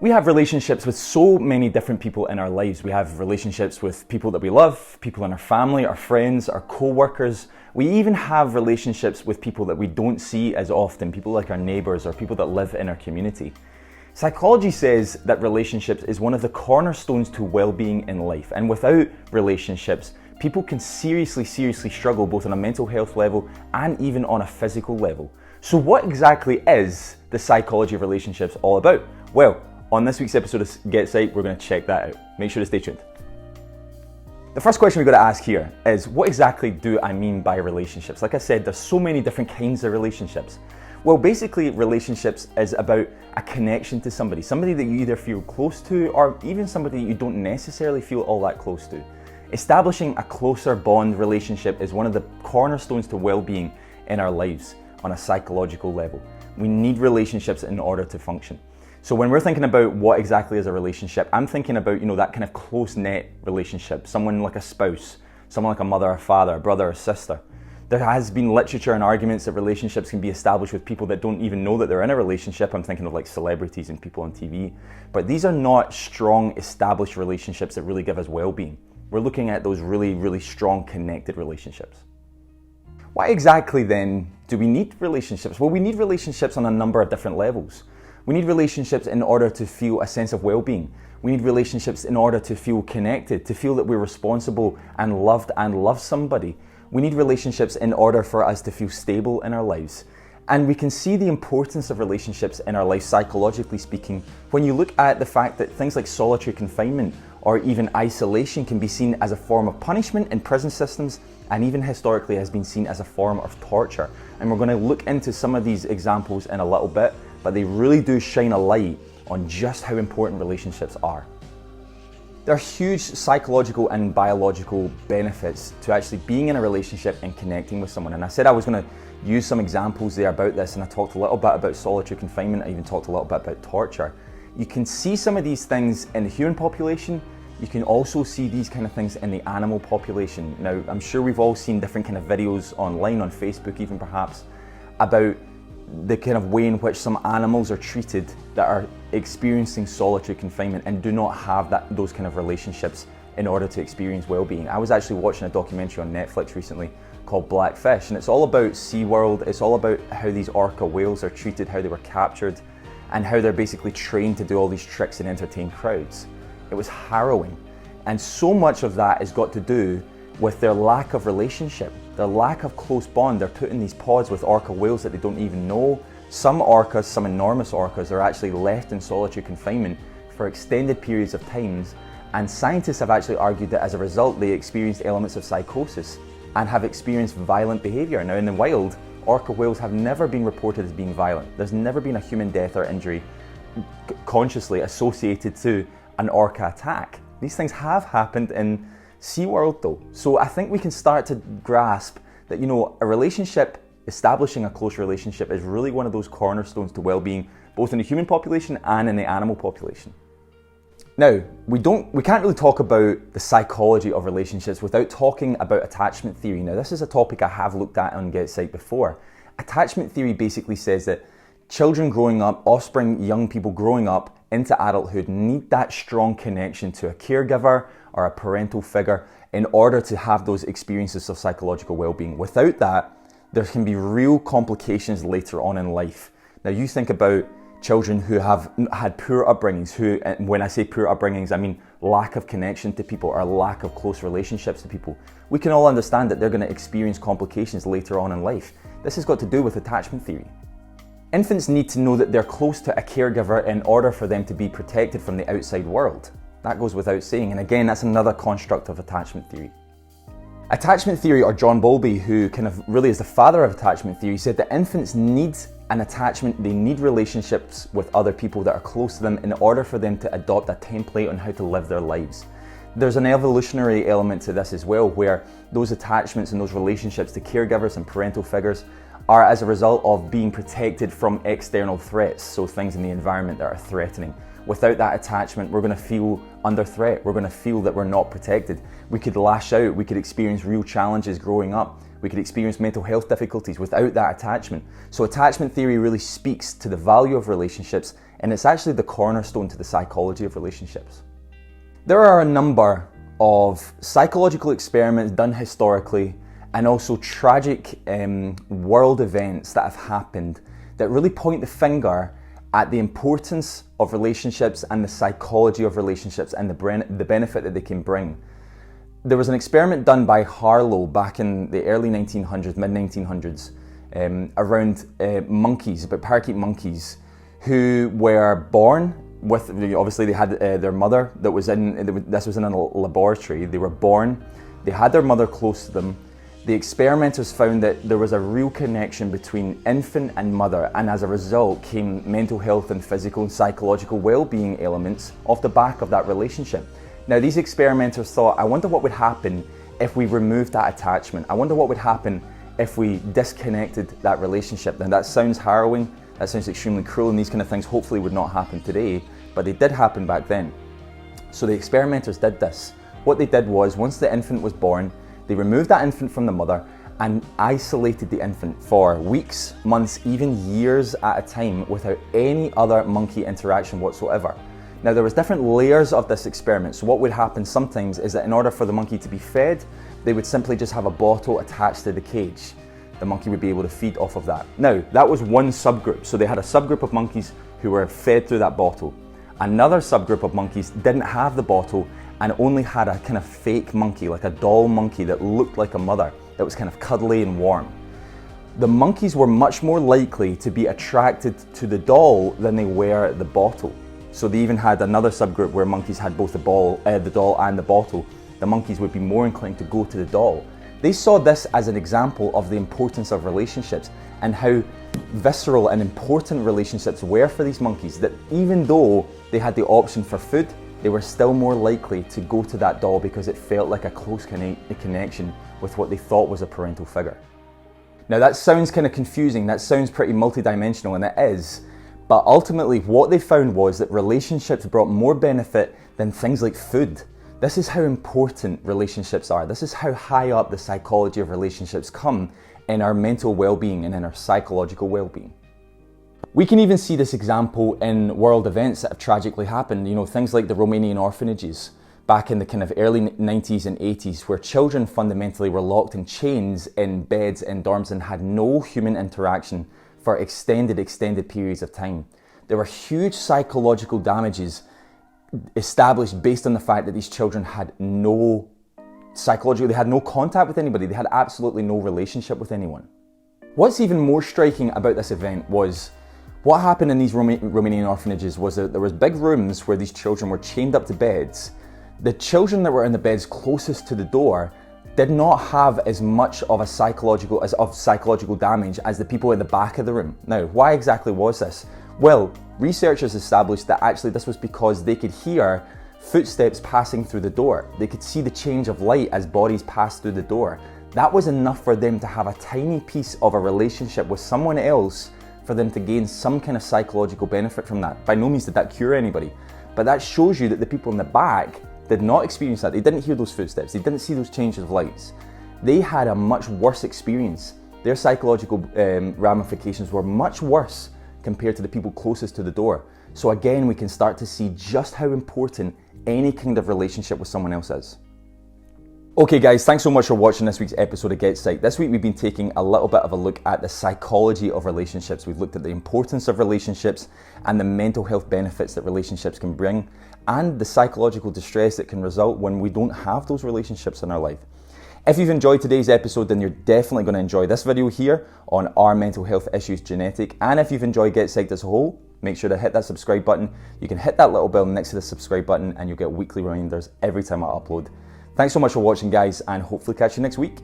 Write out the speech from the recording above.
We have relationships with so many different people in our lives. We have relationships with people that we love, people in our family, our friends, our co-workers. We even have relationships with people that we don't see as often, people like our neighbors or people that live in our community. Psychology says that relationships is one of the cornerstones to well-being in life. And without relationships, people can seriously struggle both on a mental health level and even on a physical level. So what exactly is the psychology of relationships all about? Well, on this week's episode of GetPsyched, we're going to check that out. Make sure to stay tuned. The first question we've got to ask here is, what exactly do I mean by relationships? Like I said, there's so many different kinds of relationships. Well, basically, relationships is about a connection to somebody that you either feel close to or even somebody you don't necessarily feel all that close to. Establishing a closer bond relationship is one of the cornerstones to well-being in our lives on a psychological level. We need relationships in order to function. So when we're thinking about what exactly is a relationship, I'm thinking about, that kind of close-knit relationship, someone like a spouse, someone like a mother or father, a brother or sister. There has been literature and arguments that relationships can be established with people that don't even know that they're in a relationship. I'm thinking of like celebrities and people on TV. But these are not strong, established relationships that really give us well-being. We're looking at those really strong, connected relationships. Why exactly then do we need relationships? Well, we need relationships on a number of different levels. We need relationships in order to feel a sense of well-being. We need relationships in order to feel connected, to feel that we're responsible and love somebody. We need relationships in order for us to feel stable in our lives. And we can see the importance of relationships in our life, psychologically speaking, when you look at the fact that things like solitary confinement or even isolation can be seen as a form of punishment in prison systems, and even historically has been seen as a form of torture. And we're going to look into some of these examples in a little bit, but they really do shine a light on just how important relationships are. There are huge psychological and biological benefits to actually being in a relationship and connecting with someone. And I said I was going to use some examples there about this, and I talked a little bit about solitary confinement. I even talked a little bit about torture. You can see some of these things in the human population. You can also see these kind of things in the animal population. Now, I'm sure we've all seen different kind of videos online, on Facebook even perhaps, about the kind of way in which some animals are treated that are experiencing solitary confinement and do not have those kind of relationships in order to experience well-being. I was actually watching a documentary on Netflix recently called Blackfish, and it's all about SeaWorld. It's all about how these orca whales are treated, how they were captured, and how they're basically trained to do all these tricks and entertain crowds. It was harrowing. And so much of that has got to do with their lack of relationship, their lack of close bond. They're put in these pods with orca whales that they don't even know. Some orcas, some enormous orcas, are actually left in solitary confinement for extended periods of times, and scientists have actually argued that as a result they experienced elements of psychosis and have experienced violent behaviour. Now in the wild, orca whales have never been reported as being violent. There's never been a human death or injury consciously associated to an orca attack. These things have happened in SeaWorld though. So I think we can start to grasp that, a relationship, establishing a close relationship, is really one of those cornerstones to well-being, both in the human population and in the animal population. Now, we can't really talk about the psychology of relationships without talking about attachment theory. Now, this is a topic I have looked at on GetPsyched before. Attachment theory basically says that children growing up, offspring, young people growing up into adulthood need that strong connection to a caregiver or a parental figure in order to have those experiences of psychological well-being. Without that, there can be real complications later on in life. Now, you think about children who have had poor upbringings, and when I say poor upbringings, I mean lack of connection to people or lack of close relationships to people. We can all understand that they're going to experience complications later on in life. This has got to do with attachment theory. Infants need to know that they're close to a caregiver in order for them to be protected from the outside world. That goes without saying, and again, that's another construct of attachment theory. Attachment theory, or John Bowlby, who kind of really is the father of attachment theory, said that infants need an attachment, they need relationships with other people that are close to them in order for them to adopt a template on how to live their lives. There's an evolutionary element to this as well, where those attachments and those relationships to caregivers and parental figures are as a result of being protected from external threats, so things in the environment that are threatening, Without that attachment, we're going to feel under threat. We're going to feel that we're not protected. We could lash out. We could experience real challenges growing up. We could experience mental health difficulties without that attachment. So attachment theory really speaks to the value of relationships, and it's actually the cornerstone to the psychology of relationships. There are a number of psychological experiments done historically and also tragic world events that have happened that really point the finger at the importance of relationships and the psychology of relationships and the benefit that they can bring. There was an experiment done by Harlow back in the early 1900s, mid-1900s, around monkeys, about parakeet monkeys, who were born with, obviously they had their mother that was this was in a laboratory. They were born, they had their mother close to them. The experimenters found that there was a real connection between infant and mother, and as a result came mental health and physical and psychological well-being elements off the back of that relationship. Now these experimenters thought, I wonder what would happen if we removed that attachment. I wonder what would happen if we disconnected that relationship. Now that sounds harrowing, that sounds extremely cruel, and these kind of things hopefully would not happen today, but they did happen back then. So the experimenters did this. What they did was, once the infant was born, they removed that infant from the mother and isolated the infant for weeks, months, even years at a time without any other monkey interaction whatsoever. Now there was different layers of this experiment. So what would happen sometimes is that in order for the monkey to be fed, they would simply just have a bottle attached to the cage. The monkey would be able to feed off of that. Now that was one subgroup. So they had a subgroup of monkeys who were fed through that bottle. Another subgroup of monkeys didn't have the bottle and only had a kind of fake monkey, like a doll monkey that looked like a mother, that was kind of cuddly and warm. The monkeys were much more likely to be attracted to the doll than they were the bottle. So they even had another subgroup where monkeys had both the doll and the bottle. The monkeys would be more inclined to go to the doll. They saw this as an example of the importance of relationships and how visceral and important relationships were for these monkeys, that even though they had the option for food, they were still more likely to go to that doll because it felt like a close connection with what they thought was a parental figure. Now that sounds kind of confusing, that sounds pretty multidimensional, and it is, but ultimately what they found was that relationships brought more benefit than things like food. This is how important relationships are. This is how high up the psychology of relationships come in our mental well-being and in our psychological well-being. We can even see this example in world events that have tragically happened. You know, things like the Romanian orphanages back in the kind of early 90s and 80s, where children fundamentally were locked in chains in beds in dorms and had no human interaction for extended periods of time. There were huge psychological damages established based on the fact that these children had no they had no contact with anybody. They had absolutely no relationship with anyone. What's even more striking about this event was what happened in these Romanian orphanages was that there was big rooms where these children were chained up to beds. The children that were in the beds closest to the door did not have as much of psychological damage as the people in the back of the room. Now, why exactly was this? Well, researchers established that actually this was because they could hear footsteps passing through the door. They could see the change of light as bodies passed through the door. That was enough for them to have a tiny piece of a relationship with someone else for them to gain some kind of psychological benefit from that. By no means did that cure anybody, but that shows you that the people in the back did not experience that. They didn't hear those footsteps. They didn't see those changes of lights. They had a much worse experience. Their psychological ramifications were much worse compared to the people closest to the door. So again, we can start to see just how important any kind of relationship with someone else is. Okay guys, thanks so much for watching this week's episode of GetPsyched. This week we've been taking a little bit of a look at the psychology of relationships. We've looked at the importance of relationships and the mental health benefits that relationships can bring, and the psychological distress that can result when we don't have those relationships in our life. If you've enjoyed today's episode, then you're definitely going to enjoy this video here on Are Mental Health Issues Genetic? And if you've enjoyed GetPsyched as a whole, make sure to hit that subscribe button. You can hit that little bell next to the subscribe button and you'll get weekly reminders every time I upload. Thanks so much for watching guys, and hopefully catch you next week.